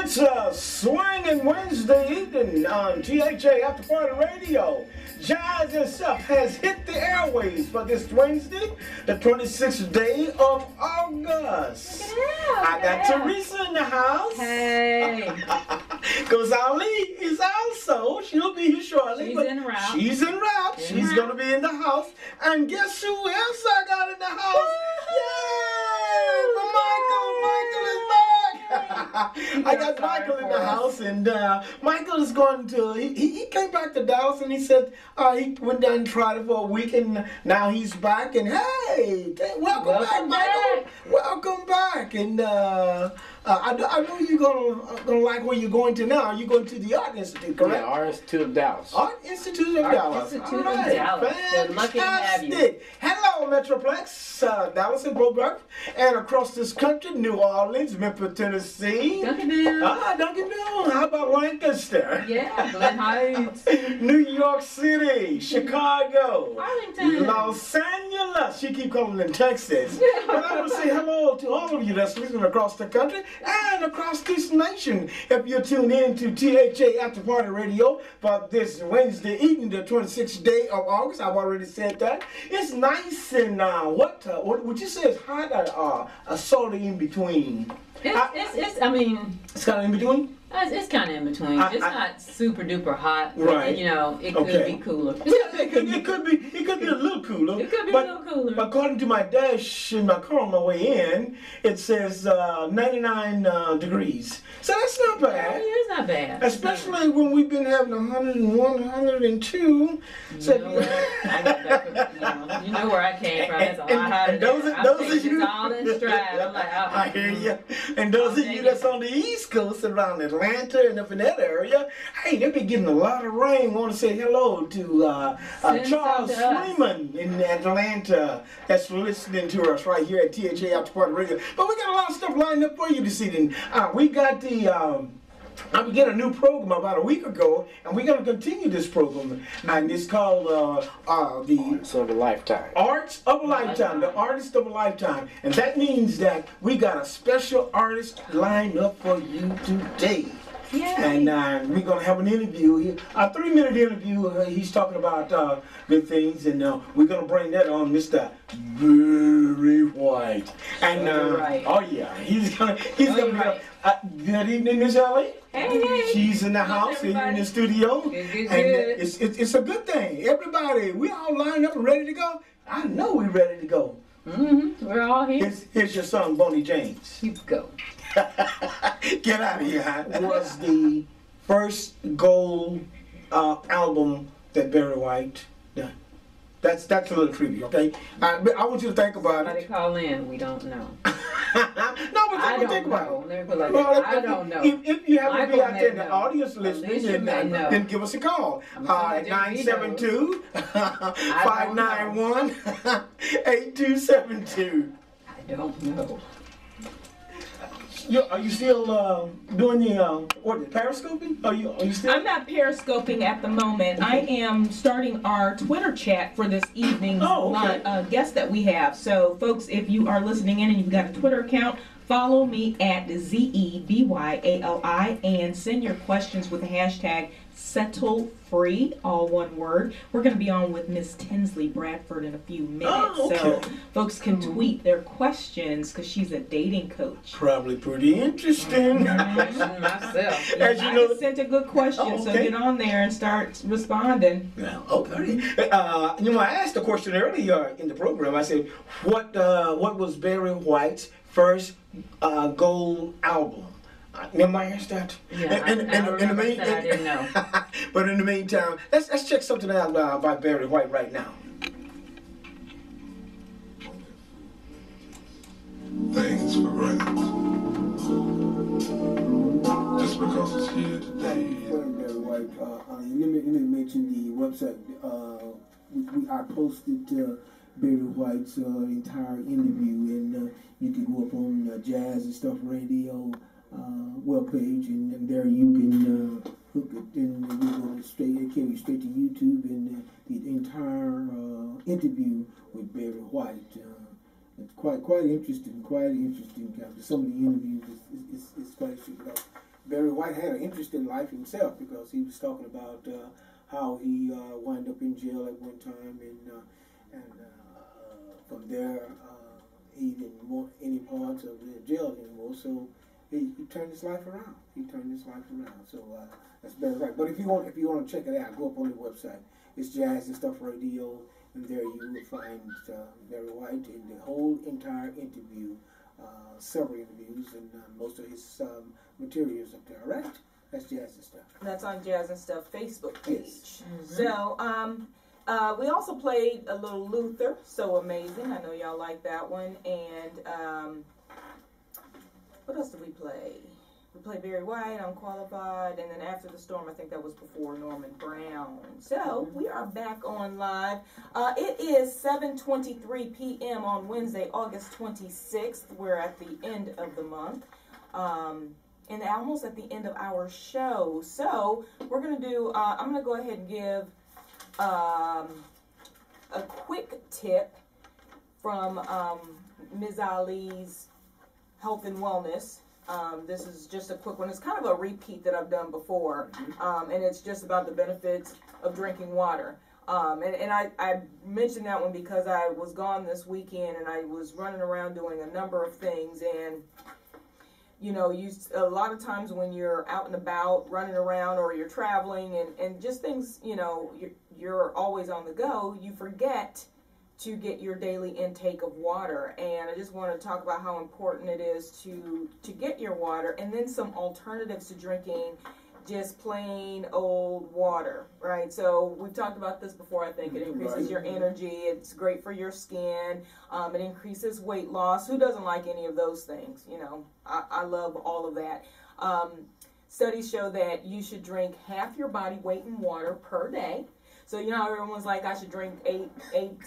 It's a swinging Wednesday evening on THA After Party Radio. Jazz itself has hit the airways for this Wednesday, the 26th day of August. I got Theresa in the house. Hey. Because Ali is also, she'll be here shortly. She's en route. She's en route. She's going to be in the house. And guess who else I got in the house? Yay! Michael is back. I got Michael in the house, and Michael is going to, he came back to Dallas, and he said he went down and tried it for a week, and now he's back, and hey, welcome back, Michael. Welcome back. And I know you're gonna like where you're going to now. You're going to the Art Institute, correct? Yeah, Art Institute of Dallas. Art Institute of Dallas. Institute of Dallas. They're lucky to have you. Fantastic. Hello, Metroplex, Dallas and Beauregard, and across this country, New Orleans, Memphis, Tennessee. Duncanville. Duncanville. How about Lancaster? Yeah, Glen Heights. New York City, Chicago, Arlington. Los Angeles. She keep calling them Texas. But I want to say hello to all of you that's listening across the country and across this nation. If you tune in to THA After Party Radio for this Wednesday evening, the 26th day of August, I've already said that. It's nice and what would you say is hot or sort of in between? It's It's kind of in between? It's kind of in between. It's not super duper hot. Right. You know, it could be cooler. It could be a little cooler. It could be a little cooler. But according to my dash in my car on my way in, it says 99 degrees. So that's not bad. Yeah, it's not bad. Especially when we've been having 101, 102. You know what? I got back, you know where I came from. It's a lot hotter. And those of you, all in stride. I'm like, oh, I hear you. And those of you that's on the East Coast around Atlanta and up in that area, hey, they be getting a lot of rain. Want to say hello to Charles Freeman in Atlanta that's listening to us right here at THA After Party Radio. But we got a lot of stuff lined up for you this evening. We got the I began a new program about a week ago, and we're going to continue this program, and it's called the Arts of a Lifetime. Arts of a Lifetime, the Artist of a Lifetime, and that means that we got a special artist lined up for you today. Yay. And we're going to have an interview here, a 3-minute interview. He's talking about good things, and we're going to bring that on Mr. Barry White. And oh yeah, he's gonna be right. Good evening, Miss Ellie. Hey. She's in the house, here in the studio. Good. And it's a good thing. Everybody, we all lined up and ready to go. I know we're ready to go. Mm-hmm. We're all here. Here's your son, Bonnie James. You go. Get out of here. It was the first gold album that Barry White done. That's a little trivia, okay? I want you to think about Somebody it. call in. We don't know. No, but think about it. Well, I don't know. If you happen to be out there in the know. audience listening, then give us a call at 972-591-8272. I don't know. Are you still doing the periscoping? Are you still? I'm not periscoping at the moment. I am starting our Twitter chat for this evening's guest that we have. So, folks, if you are listening in and you've got a Twitter account, follow me at ZEBYALI and send your questions with the hashtag SettleFree, all one word. We're going to be on with Miss Tinsley Bradford in a few minutes. So folks can tweet their questions because she's a dating coach. Probably pretty interesting. Myself. As you I know, just sent a good question, so get on there and start responding. Yeah, okay. I asked a question earlier in the program. I said, what was Barry White's first gold album? Remember I asked that? Yeah, I didn't know. But in the meantime, let's check something out by Barry White right now. Things for granted. Just because it's here today. Barry White, let me mention the website. I posted Barry White's entire interview, and you can go up on Jazz and Stuff Radio webpage, and there you can hook it, and you go straight, carry you straight to YouTube, and the entire interview with Barry White. It's quite interesting. Some of the interviews is quite interesting. Barry White had an interesting life himself because he was talking about how he wound up in jail at one time, and from there he didn't want any parts of the jail anymore. So he turned his life around. So that's Barry White. But if you want to check it out, go up on the website. It's Jazz and Stuff Radio, and there you will find Barry White in the whole entire interview, several interviews, and most of his materials up there. All right, that's Jazz and Stuff. That's on Jazz and Stuff Facebook page. Yes. So we also played a little Luther, So Amazing. I know y'all like that one. And what else did we play? We played Barry White, Unqualified, and then After the Storm, I think that was before Norman Brown. So we are back on live. It is 7:23 p.m. on Wednesday, August 26th. We're at the end of the month. And almost at the end of our show. So we're going to do, I'm going to go ahead and give a quick tip from Ms. Ali's Health and Wellness. This is just a quick one. It's kind of a repeat that I've done before. And it's just about the benefits of drinking water. And I mentioned that one because I was gone this weekend and I was running around doing a number of things. And you know, a lot of times when you're out and about, running around, or you're traveling, and just things, you know, you're always on the go, you forget to get your daily intake of water. And I just want to talk about how important it is to get your water, and then some alternatives to drinking just plain old water, right? So we've talked about this before. I think it increases your energy. It's great for your skin. It increases weight loss. Who doesn't like any of those things? You know, I love all of that. Studies show that you should drink half your body weight in water per day. So you know how everyone's like, I should drink eight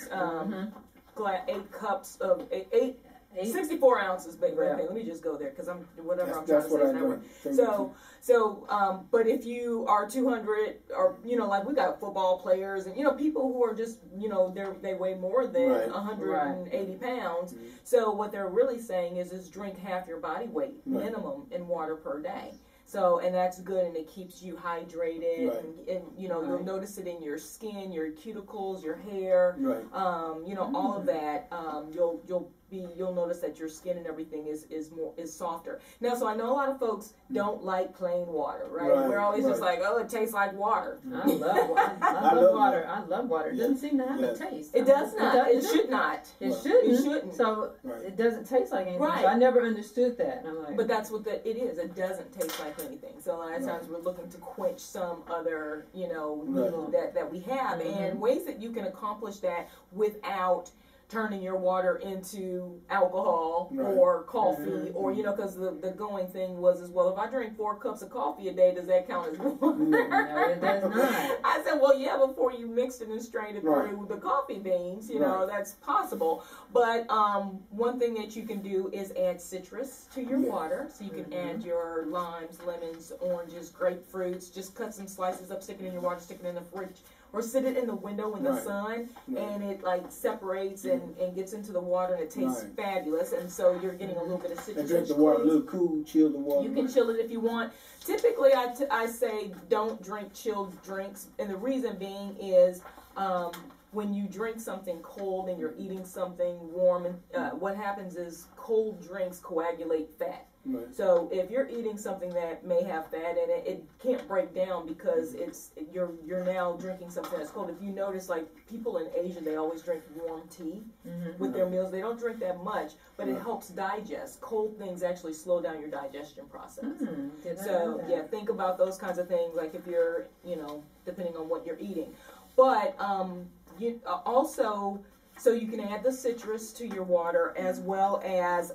cups of eight 64 ounces, baby. Yeah. Okay, let me just go there because I'm trying to say now. So, but if you are 200, or you know, like we got football players and you know people who are just they weigh more than 180 pounds. Mm-hmm. So what they're really saying is drink half your body weight minimum in water per day. So, and that's good, and it keeps you hydrated, and you know, you'll notice it in your skin, your cuticles, your hair, you know, all of that. You'll notice that your skin and everything is softer. Now, so I know a lot of folks don't like plain water, right? We're always just like, oh, it tastes like water. I love water. I love water. It doesn't seem to have a taste. It does not. It should not. It shouldn't. It shouldn't. So it doesn't taste like anything. So I never understood that. And I'm like, but that's what it is. It doesn't taste like anything. So a lot of times we're looking to quench some other, you know, need that we have, and ways that you can accomplish that without turning your water into alcohol or coffee, or you know, because the going thing was as well, if I drink 4 cups of coffee a day, does that count as water? No, it does not. I said, well, yeah, before you mixed it and strained it through the coffee beans, you know, that's possible. But one thing that you can do is add citrus to your water. So you can add your limes, lemons, oranges, grapefruits, just cut some slices up, stick it in your water, stick it in the fridge, or sit it in the window in the sun, and it like separates and gets into the water, and it tastes fabulous. And so you're getting a little bit of citrus. And drink the water a little cool, chill the water. You can chill it if you want. Typically, I say don't drink chilled drinks, and the reason being is when you drink something cold and you're eating something warm, and what happens is cold drinks coagulate fat. So if you're eating something that may have fat in it, it can't break down because you're now drinking something that's cold. If you notice, like people in Asia, they always drink warm tea with their meals. They don't drink that much, but it helps digest. Cold things actually slow down your digestion process. So yeah, think about those kinds of things, like if you're, you know, depending on what you're eating. But you also, so you can add the citrus to your water, as well as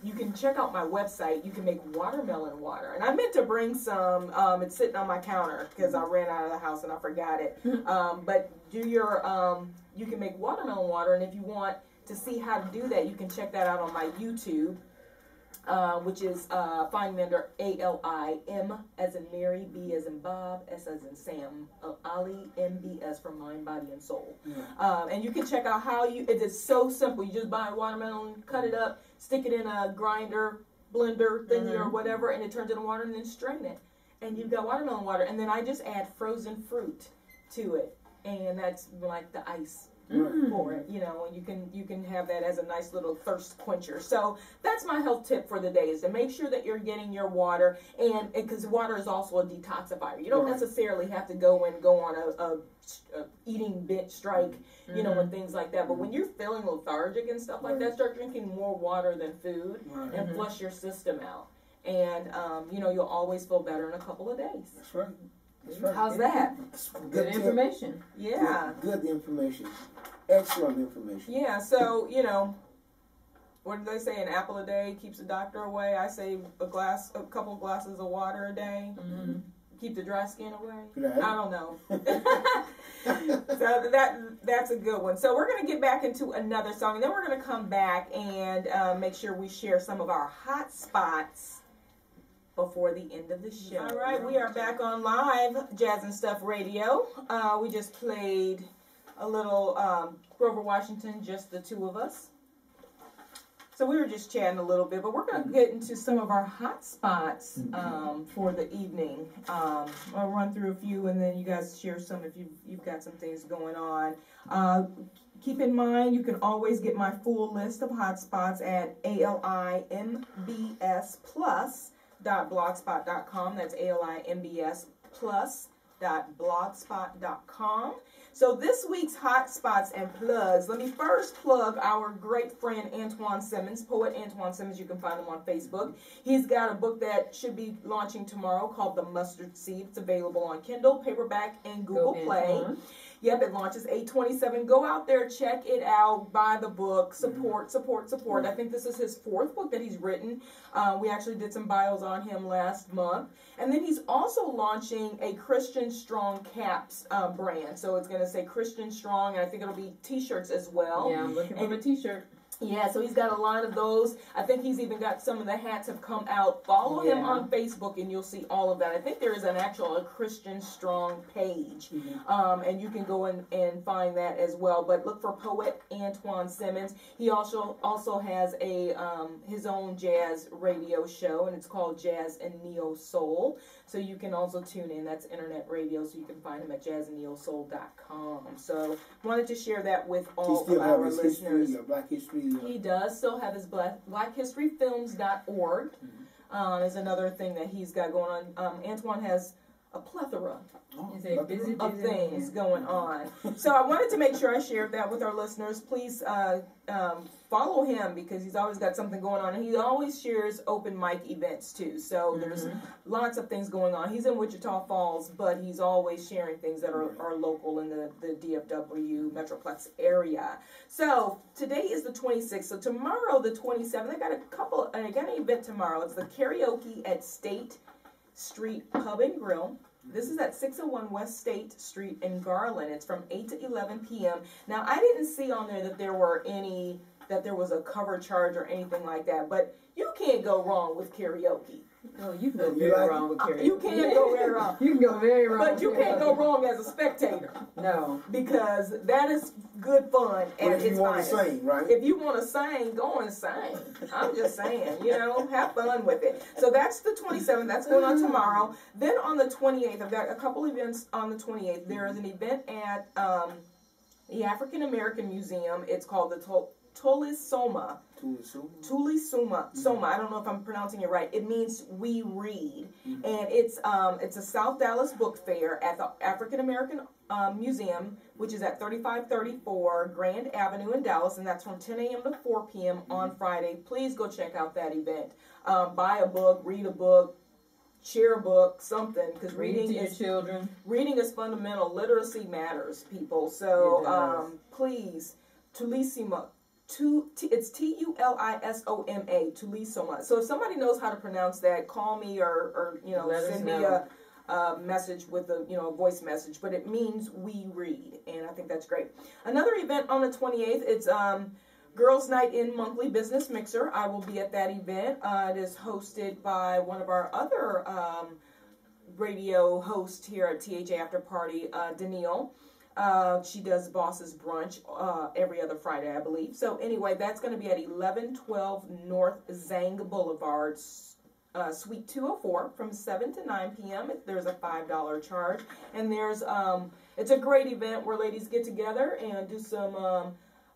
you can check out my website. You can make watermelon water. And I meant to bring some. It's sitting on my counter because I ran out of the house and I forgot it. But you can make watermelon water, and if you want to see how to do that, you can check that out on my YouTube. Which is find me under ALIM as in Mary, B as in Bob, S as in Sam, Ali, MBS for Mind, Body, and Soul. And you can check out how it is so simple. You just buy a watermelon, cut it up, stick it in a grinder, blender thingy or whatever, and it turns into water, and then strain it. And you've got watermelon water. And then I just add frozen fruit to it. And that's like the ice for it, and you can have that as a nice little thirst quencher. So that's my health tip for the day, is to make sure that you're getting your water, and because water is also a detoxifier. You don't necessarily have to go on a eating binge strike, and things like that. But when you're feeling lethargic and stuff like that, start drinking more water than food and flush your system out. And you'll always feel better in a couple of days. That's right. That's right. How's that? Good information. Yeah. Good information. Excellent information. Yeah, so, what do they say? An apple a day keeps the doctor away. I say a couple glasses of water a day. Keep the dry skin away. Right. I don't know. So that's a good one. So we're going to get back into another song, and then we're going to come back and make sure we share some of our hot spots before the end of the show. All right, we are back on live Jazz and Stuff Radio. We just played a little Grover Washington, Just the Two of Us. So we were just chatting a little bit, but we're going to get into some of our hot spots for the evening. I'll run through a few, and then you guys share some if you've got some things going on. Keep in mind, you can always get my full list of hot spots at alimbsplus.blogspot.com. That's alimbsplus.blogspot.com. So this week's hot spots and plugs. Let me first plug our great friend Antoine Simmons, poet Antoine Simmons. You can find him on Facebook. He's got a book that should be launching tomorrow called The Mustard Seed. It's available on Kindle, paperback, and Google Play. Yep, it launches 8/27. Go out there, check it out, buy the book, support. I think this is his 4th book that he's written. We actually did some bios on him last month. And then he's also launching a Christian Strong caps brand. So it's going to say Christian Strong, and I think it'll be t-shirts as well. Yeah, I'm looking for a t-shirt. Yeah, so he's got a line of those. I think he's even got some of the hats have come out. Follow him on Facebook, and you'll see all of that. I think there is a Christian Strong page, and you can go and find that as well. But look for poet Antoine Simmons. He also has a his own jazz radio show, and it's called Jazz and Neo Soul. So you can also tune in. That's internet radio, so you can find him at jazzandneosoul.com. So wanted to share that with all of our listeners. History, Black History. He does still have his blackhistoryfilms.org is another thing that he's got going on. Antoine has a plethora of things going on. So I wanted to make sure I shared that with our listeners. Please follow him, because he's always got something going on. And he always shares open mic events too. So there's lots of things going on. He's in Wichita Falls, but he's always sharing things that are local in the DFW Metroplex area. So today is the 26th. So tomorrow, the 27th, I got an event tomorrow. It's the karaoke at State Street Pub and Grill. This is at 601 West State Street in Garland. It's from 8 to 11 p.m. Now, I didn't see on there that there was a cover charge or anything like that, but you can't go wrong with karaoke. Oh, you can go very wrong with karaoke. You can't go very wrong. You can go very wrong. But you can't go wrong as a spectator. No. Because that is good fun at its finest. If you want to sing, right? If you want to sing, go and sing. I'm just saying, have fun with it. So that's the 27th. That's going on tomorrow. Then on the 28th, I've got a couple events on the 28th. There is an event at the African American Museum. It's called the Tulisoma. I don't know if I'm pronouncing it right. It means we read, and it's a South Dallas book fair at the African American Museum, which is at 3534 Grand Avenue in Dallas, and that's from 10 a.m. to 4 p.m. on Friday. Please go check out that event. Buy a book, read a book, share a book, something, because reading is fundamental. Literacy matters, people. So please, Tulisoma. It's Tulisoma, Tulisoma. So if somebody knows how to pronounce that, call me or send me a message with a voice message. But it means we read, and I think that's great. Another event on the 28th. It's Girls Night in Monthly Business Mixer. I will be at that event. It is hosted by one of our other radio hosts here at THA After Party, Danielle. She does Boss's Brunch every other Friday, I believe. So anyway, that's going to be at 1112 North Zang Boulevard, Suite 204, from 7 to 9 p.m. There's a $5 charge. And there's it's a great event where ladies get together and do some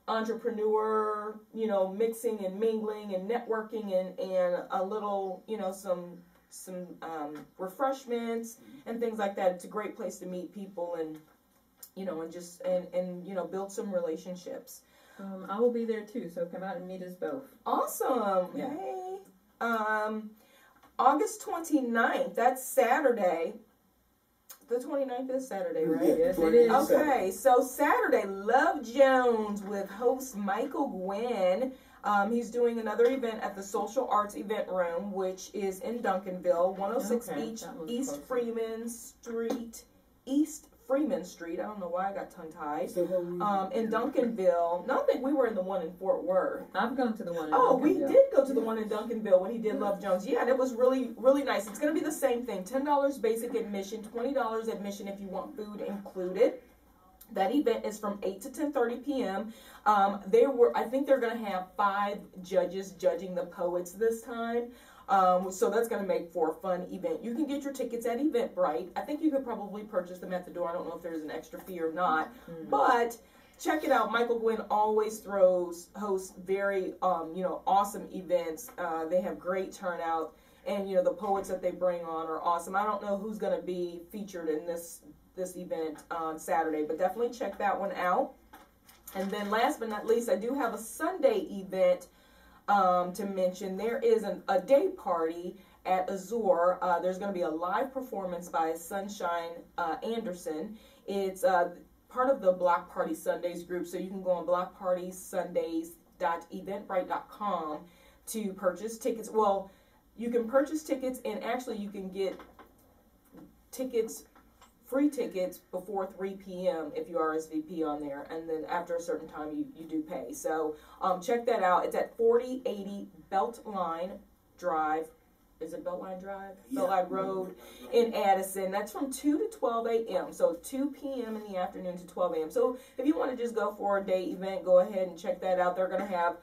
entrepreneur, mixing and mingling and networking and a little, some refreshments and things like that. It's a great place to meet people and build some relationships. I will be there too, so come out and meet us both. Awesome. Yeah. Hey. August 29th, that's Saturday. The 29th is Saturday, right? Yes, it is. Okay, so Saturday, Love Jones with host Michael Gwynn. He's doing another event at the Social Arts Event Room, which is in Duncanville, 106 East Freeman Street. I don't know why I got tongue-tied. In Duncanville. No, I think we were in the one in Fort Worth. I've gone to the one in Duncanville. We did go to the one in Duncanville when he did Love Jones. Yeah, and it was really, really nice. It's going to be the same thing. $10 basic admission, $20 admission if you want food included. That event is from 8 to 10:30 p.m. I think they're going to have 5 judges judging the poets this time. So that's going to make for a fun event. You can get your tickets at Eventbrite. I think you could probably purchase them at the door. I don't know if there's an extra fee or not. But check it out. Michael Gwynn always hosts very, awesome events. They have great turnout. And, the poets that they bring on are awesome. I don't know who's going to be featured in this event on Saturday, but definitely check that one out. And then last but not least, I do have a Sunday event to mention. There is a day party at Azure. There's going to be a live performance by Sunshine Anderson. It's part of the Block Party Sundays group, so you can go on blockpartysundays.eventbrite.com to purchase tickets. Well, you can purchase tickets, and actually you can get free tickets before 3 p.m. if you RSVP on there, and then after a certain time you do pay. So check that out. It's at 4080 Beltline Drive. Is it Beltline Drive? Yeah. Beltline Road in Addison. That's from 2 to 12 a.m. So 2 p.m. in the afternoon to 12 a.m. So if you want to just go for a day event, go ahead and check that out. They're going to have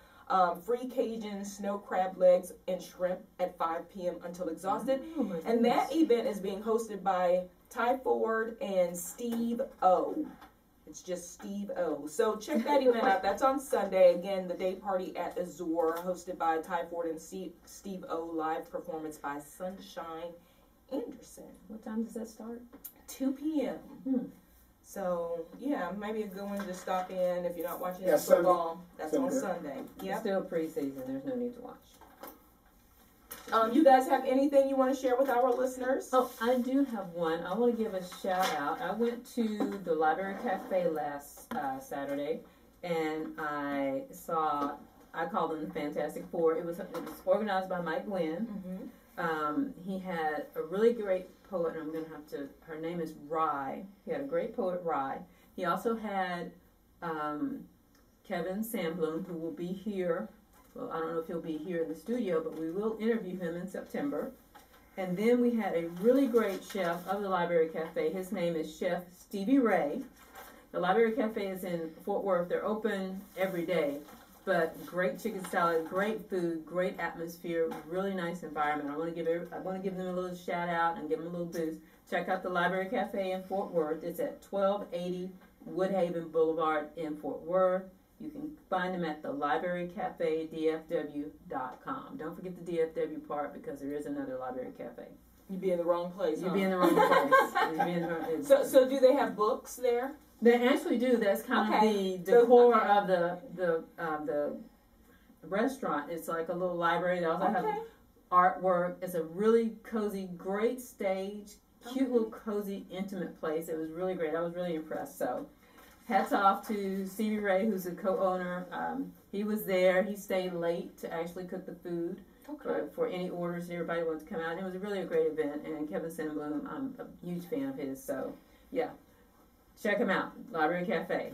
free Cajun snow crab legs and shrimp at 5 p.m. until exhausted. And that event is being hosted by Ty Ford and Steve O. It's just Steve O. So check that event out. That's on Sunday. Again, the day party at Azure, hosted by Ty Ford and Steve O. Live performance by Sunshine Anderson. What time does that start? 2 p.m. So, yeah, maybe a good one to stop in if you're not watching football. That's on Sunday. Yep. It's still preseason. There's no need to watch. You guys have anything you want to share with our listeners? Oh, I do have one. I want to give a shout out. I went to the Library Cafe last Saturday, and I called them the Fantastic Four. It was organized by Mike Gwynn. He had a really great poet, and her name is Rye. He had a great poet, Rye. He also had Kevin Sandblom, who will be here. Well, I don't know if he'll be here in the studio, but we will interview him in September. And then we had a really great chef of the Library Cafe. His name is Chef Stevie Ray. The Library Cafe is in Fort Worth. They're open every day, but great chicken salad, great food, great atmosphere, really nice environment. I want to give them a little shout out and give them a little boost. Check out the Library Cafe in Fort Worth. It's at 1280 Woodhaven Boulevard in Fort Worth. You can find them at the librarycafedfw.com. Don't forget the DFW part, because there is another Library Cafe. You'd be in the wrong place. You'd be in the wrong place. So do they have books there? They actually do. That's kind of the decor of the restaurant. It's like a little library. They also have artwork. It's a really cozy, great stage, cute little cozy, intimate place. It was really great. I was really impressed. So hats off to Stevie Ray, who's a co-owner. He was there. He stayed late to actually cook the food for any orders that everybody wanted to come out. And it was really a great event. And Kevin Sandblom, I'm a huge fan of his. So, yeah. Check him out. Library Cafe.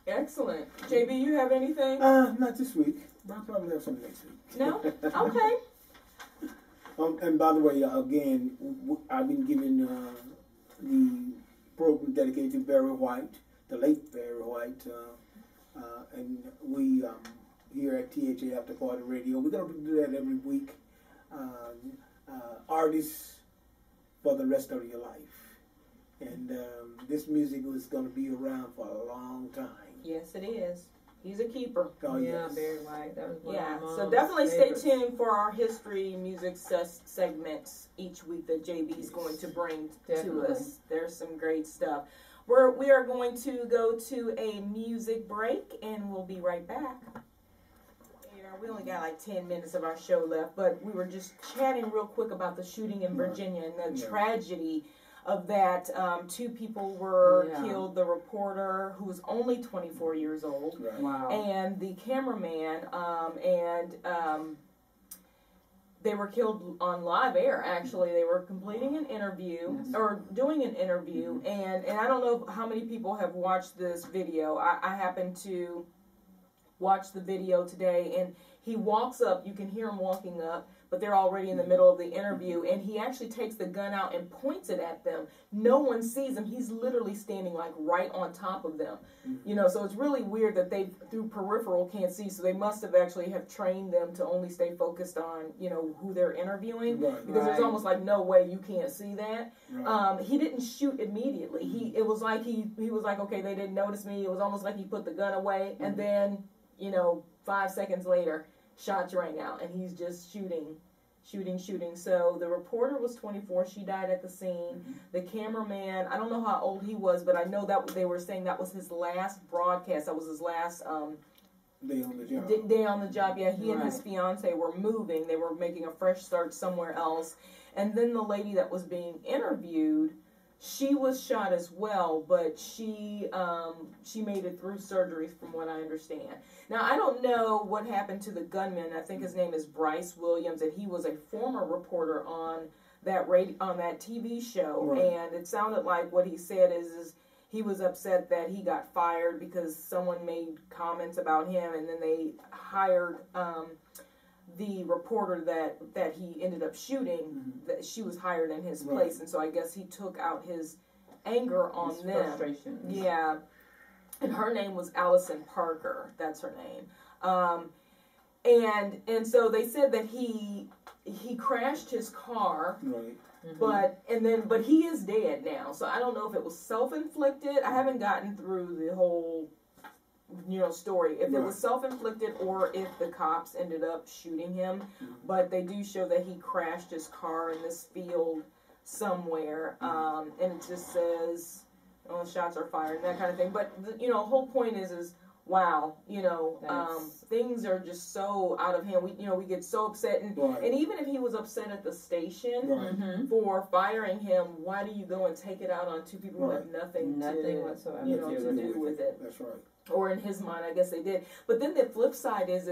Excellent. JB, you have anything? Not this week. I'll probably have some next week. No? Okay. And by the way, again, I've been given the program dedicated to Barry White. the late Barry White, and we here at THA After Party Radio, we're going to do that every week. Artists for the rest of your life, and this music is going to be around for a long time. Yes, it is. He's a keeper. Oh, Yeah, yes. Barry White. That was one Yeah, of my so mom's definitely favorites. stay tuned for our history music segments each week that JB is going to bring to Definitely. us. There's some great stuff. We are going to go to a music break, and we'll be right back. We only got like 10 minutes of our show left, but we were just chatting real quick about the shooting in Virginia and the tragedy of that. 2 people were killed, the reporter, who was only 24 years old, Right. Wow. and the cameraman, they were killed on live air, actually. They were completing an interview, or doing an interview, and I don't know how many people have watched this video. I happened to watch the video today, and he walks up, you can hear him walking up, but they're already in the middle of the interview, and he actually takes the gun out and points it at them. No one sees him. He's literally standing like right on top of them. You know, so it's really weird that they, through peripheral, can't see, so they must have actually have trained them to only stay focused on, you know, who they're interviewing, Right. because there's Right. almost like no way you can't see that. Right. He didn't shoot immediately. It was like he was like, okay, they didn't notice me. It was almost like he put the gun away, and then, you know, 5 seconds later, shots rang out, and he's just shooting. So the reporter was 24. She died at the scene. The cameraman, I don't know how old he was, but I know that they were saying that was his last broadcast. That was his last Day on the job. day on the job. Yeah, he and his Right. fiance were moving. They were making a fresh start somewhere else. And then the lady that was being interviewed, she was shot as well, but she made it through surgery, from what I understand. Now, I don't know what happened to the gunman. I think his name is Bryce Williams, and he was a former reporter on that TV show. Right. And it sounded like what he said is he was upset that he got fired because someone made comments about him, and then they hired the reporter that he ended up shooting, that she was hired in his place, and so I guess he took out his anger on His them. frustration. Yeah, and her name was Allison Parker. That's her name. And so they said that he crashed his car. Right. But he is dead now. So I don't know if it was self-inflicted. I haven't gotten through the whole, you know, story. If it was self-inflicted or if the cops ended up shooting him. But they do show that he crashed his car in this field somewhere. And it just says, oh, shots are fired and that kind of thing. But, you know, the whole point is wow, you know, things are just so out of hand. We get so upset, and even if he was upset at the station for firing him, why do you go and take it out on 2 people who have nothing whatsoever, you know, to do with it? That's right. Or in his mind, I guess they did. But then the flip side is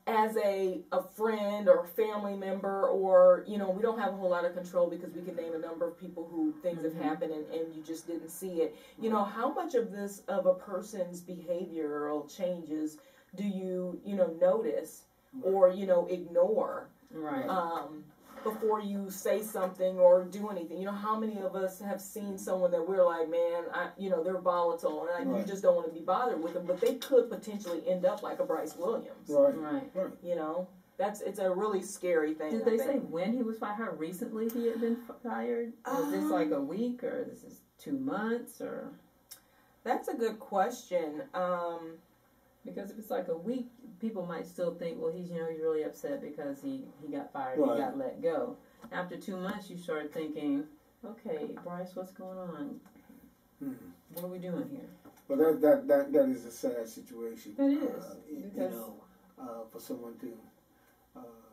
as a friend or family member, or, you know, we don't have a whole lot of control because we can name a number of people who things have happened and you just didn't see it. You know, how much of a person's behavioral changes do you know, notice or, you know, ignore? Right. Before you say something or do anything. You know, how many of us have seen someone that we're like, man, you know, they're volatile, and you just don't want to be bothered with them, but they could potentially end up like a Bryce Williams. Right. You know, it's a really scary thing. Did they say when he was fired? How recently he had been fired? Was this like a week, or this is 2 months, or? That's a good question. Because if it's like a week, people might still think, well, he's really upset because he got fired, he got let go. After 2 months, you start thinking, okay, Bryce, what's going on? What are we doing here? Well, that is a sad situation. It is. You know, for someone to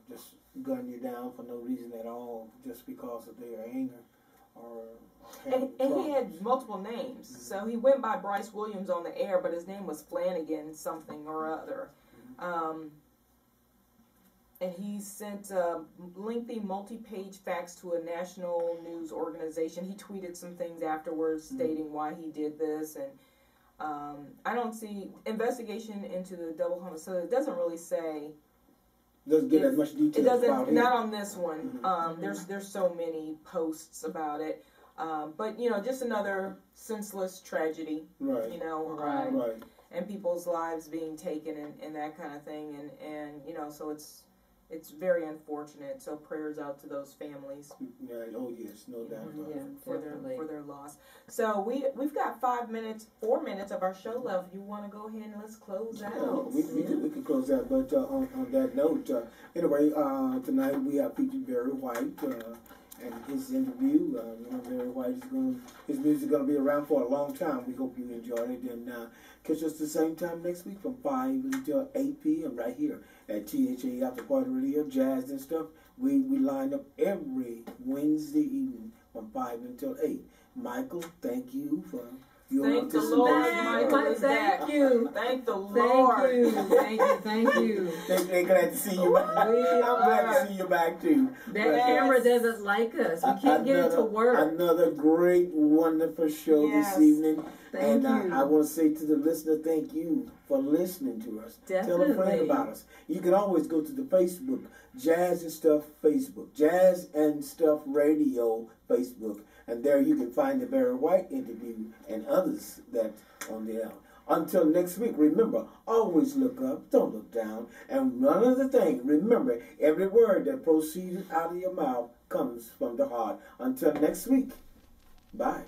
just gun you down for no reason at all, just because of their anger or. And he had multiple names. So he went by Bryce Williams on the air, but his name was Flanagan something or other. And he sent a lengthy multi-page fax to a national news organization. He tweeted some things afterwards stating why he did this. And I don't see investigation into the double homicide. It doesn't really say. Doesn't get as much detail. It doesn't. About not him. on this one. There's so many posts about it. But just another senseless tragedy. Right. Right. And people's lives being taken and that kind of thing, and so it's very unfortunate. So prayers out to those families. Right. Oh yes, no doubt about Yeah, it. for their loss. So we've got 4 minutes of our show left. You want to go ahead and let's close out? We can close out, but on that note, anyway, tonight we have featured Barry White and his interview. Barry White his music is going to be around for a long time. We hope you enjoyed it, and catch us the same time next week from 5 until 8 p.m. right here at THA After Party Radio, Jazz and stuff. We line up every Wednesday evening from 5 until 8. Michael, thank you for your Thank the participation. Lord, Michael is back. Thank you. Thank the Lord. Thank you. They're glad to see you back. I'm glad to see you back too. That camera doesn't like us. We can't get it to work. Another great, wonderful show this evening. Thank you. I want to say to the listener, thank you for listening to us. Definitely. Tell a friend about us. You can always go to the Facebook, Jazz and Stuff Facebook, Jazz and Stuff Radio Facebook, and there you can find the Barry White interview and others that on there. Until next week, remember, always look up, don't look down. And one other thing, remember, every word that proceeds out of your mouth comes from the heart. Until next week, bye.